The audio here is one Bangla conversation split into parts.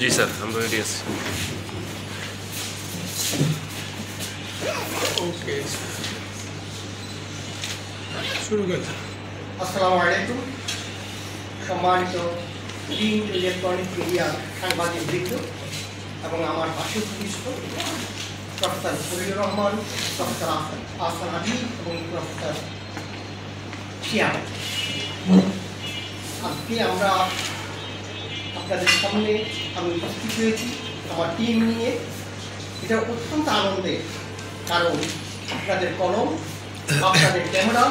जी सर, हम रेडी हैं। ओके, शुरू करते हैं। আসসালামু আলাইকুম। সম্মানিত প্রিন্ট ইলেকট্রনিক মিডিয়া সাংবাদিক বৃন্দ এবং আমার পাশে উপস্থিত প্রফেসর ফরিদুর রহমান, প্রফেসর আহসান হাবিব এবং প্রফেসর শিয়াব। আজকে আমরা আপনাদের সামনে আমি উপস্থিত হয়েছি আমার টিম নিয়ে। এটা অত্যন্ত আনন্দের, কারণ আপনাদের কলম, আপনাদের ক্যামেরা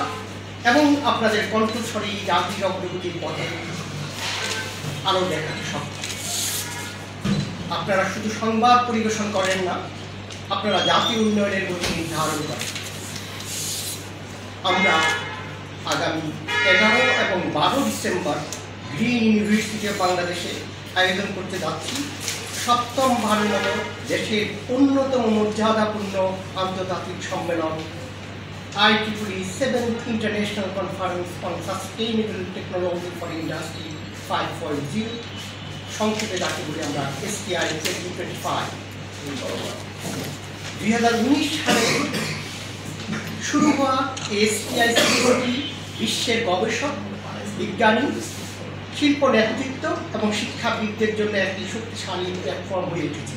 এবং আপনাদের কণ্ঠস্বরী জাতির অগ্রগতির পথে আলো দেখাতে সক্ষম। আপনারা শুধু সংবাদ পরিবেশন করেন না, আপনারা জাতীয় উন্নয়নের গতি নির্ধারণ করেন। আমরা আগামী 11 এবং 12 ডিসেম্বর গ্রিন ইউনিভার্সিটি অফ বাংলাদেশে আয়োজন করতে যাচ্ছি 7ম ভারত দেশের অন্যতম মর্যাদাপূর্ণ আন্তর্জাতিক সম্মেলন IEEE 7th International Conference on Sustainable Technology for Industry 5.0, সংক্ষেপে যাকে বলি আমরা STI 2025। 2019 সালে শুরু হওয়া STI বিশ্বের গবেষক, বিজ্ঞানী, শিল্প নেতৃত্ব এবং শিক্ষাবিদদের জন্য একটি শক্তিশালী প্ল্যাটফর্ম হয়ে উঠেছে।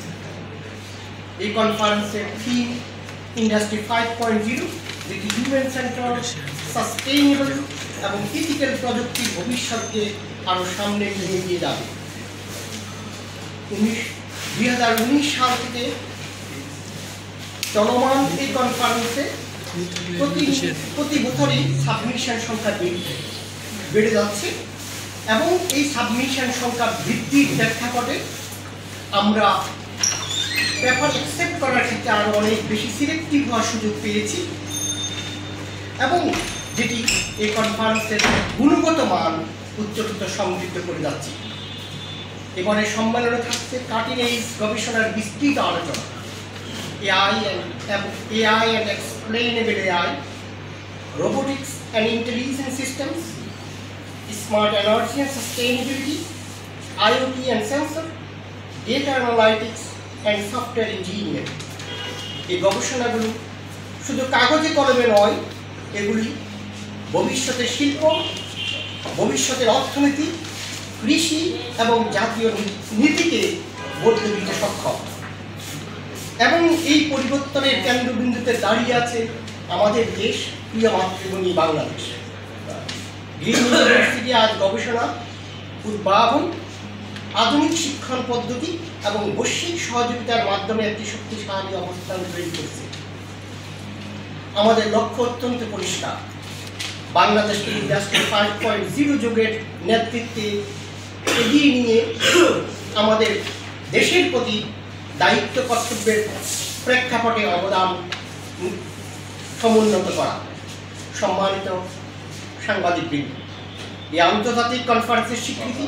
এই কনফারেন্সের থিম ইন্ডাস্ট্রি 5.0, যেটি হিউম্যান সেন্টার, সাস্টেইনেবল এবং ইথিক্যাল প্রযুক্তির ভবিষ্যৎকে আরও সামনে নিয়ে এগিয়ে যাবে। 2019 সাল থেকে চলমান এই কনফারেন্সে প্রতি বছরই সাবমিশন সংখ্যা বেড়ে যাচ্ছে এবং এই সাবমিশন সংখ্যা বৃদ্ধির প্রেক্ষাপটে আমরা পেপার অ্যাকসেপ্ট করার ক্ষেত্রে আরও অনেক বেশি সিলেক্টিভ হওয়ার সুযোগ পেয়েছি এবং যেটি এই কনফারেন্সের গুণগত মান উচ্চতর সমৃদ্ধ করে যাচ্ছে। এবারে সম্মেলনে থাকছে কাটিং এজ গবেষণার বিস্তৃত আলোচনা, AI and explainable AI, robotics and intelligent systems, smart energy and sustainability, IoT and sensor, data analytics and software engineering। এই গবেষণাগুলো শুধু কাগজে কলমে নয়, এগুলি ভবিষ্যতের শিল্প, ভবিষ্যতের অর্থনীতি, কৃষি এবং জাতীয় নীতিকে বদলে দিতে সক্ষম। এবং এই পরিবর্তনের কেন্দ্রবিন্দুতে দাঁড়িয়ে আছে আমাদের দেশ, প্রিয় মাতৃভূমি বাংলাদেশ। গ্রিন ইউনিভার্সিটি আজ গবেষণা, উদ্ভাবন, আধুনিক শিক্ষণ পদ্ধতি এবং বৈশ্বিক সহযোগিতার মাধ্যমে একটি শক্তিশালী অবস্থান তৈরি করছে। আমাদের লক্ষ্য অত্যন্ত পরিষ্কার, বাংলাদেশকে ইন্ডাস্ট্রি 5.0 যুগের নেতৃত্বে এগিয়ে নিয়ে আমাদের দেশের প্রতি দায়িত্ব কর্তব্যের প্রেক্ষাপটে অবদান সমুন্নত করা। সম্মানিত সাংবাদিকবৃন্দ, এই আন্তর্জাতিক কনফারেন্সের স্বীকৃতি,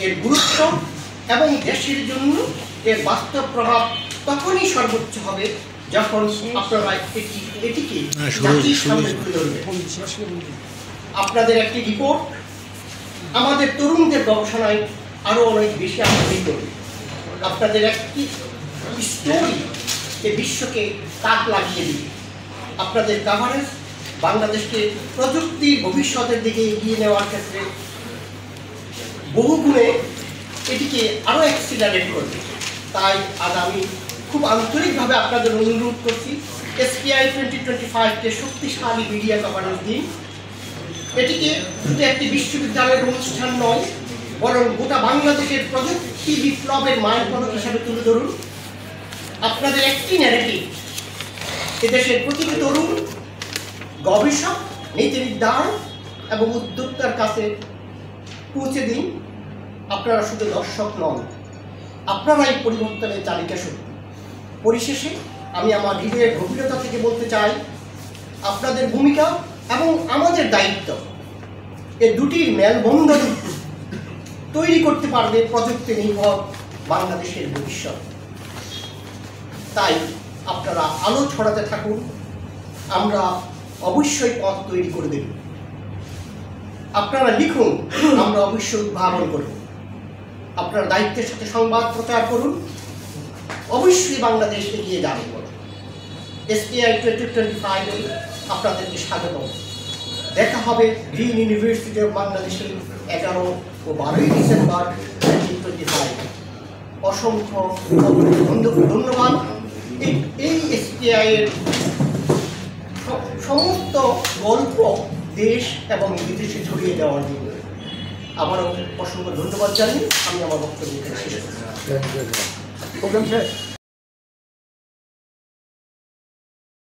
এর গুরুত্ব এবং দেশের জন্য এর বাস্তব প্রভাব তখনই সর্বোচ্চ হবে যখন আপনারা এটিকে জাতির সামনে তুলে ধরবেন। আপনাদের একটি রিপোর্ট আমাদের তরুণদের গবেষণায় আরও অনেক বেশি আগ্রহী করবে। আপনাদের একটি স্টোরি এ বিশ্বকে তাক লাগিয়ে দিবে। আপনাদের কাভারেজ বাংলাদেশকে প্রযুক্তির ভবিষ্যতের দিকে এগিয়ে নেওয়ার ক্ষেত্রে বহুগুণে এটিকে আরও অ্যাক্সিলারেট করবে। তাই আজ আমি খুব আন্তরিকভাবে আপনাদের অনুরোধ করছি, STI 2025-কে শক্তিশালী মিডিয়া কভারেজ দিন। এটিকে শুধু একটি বিশ্ববিদ্যালয়ের অনুষ্ঠান নয়, বরং গোটা বাংলাদেশের প্রযুক্তি বিপ্লবের মাইলফলক হিসাবে তুলে ধরুন। আপনাদের একটি ন্যারেটিভ এদেশের প্রতিটি তরুণ, গবেষক, নীতি নির্ধারণ এবং উদ্যোক্তার কাছে পৌঁছে দিন। আপনারা শুধু দর্শক নন, আপনারাই পরিবর্তনের চালিকা শক্তি। পরিশেষে আমি আমার হৃদয়ের গভীরতা থেকে বলতে চাই, আপনাদের ভূমিকা এবং আমাদের দায়িত্ব, এই দুটির মেলবন্ধন তৈরি করতে পারবে প্রযুক্তি নির্ভর বাংলাদেশের ভবিষ্যৎ। তাই আপনারা আলো ছড়াতে থাকুন, আমরা অবশ্যই পথ তৈরি করে দেব। আপনারা লিখুন, আমরা অবশ্যই উদ্ভাবন করব। আপনারা দায়িত্বের সাথে সংবাদ প্রচার করুন, অবশ্যই বাংলাদেশ এগিয়ে যাবে। SPI 2025 আপনাদেরকে স্বাগত। দেখা হবে গ্রিন ইউনিভার্সিটি অফ বাংলাদেশের 11 ও 12 ডিসেম্বর 2025। অসংখ্য ধন্যবাদ। এই SPI এর সমস্ত গল্প দেশ এবং বিদেশে ছড়িয়ে দেওয়ার জন্য আবারও অসংখ্য ধন্যবাদ জানিয়ে আমি আমার বক্তব্য শেষ করছি।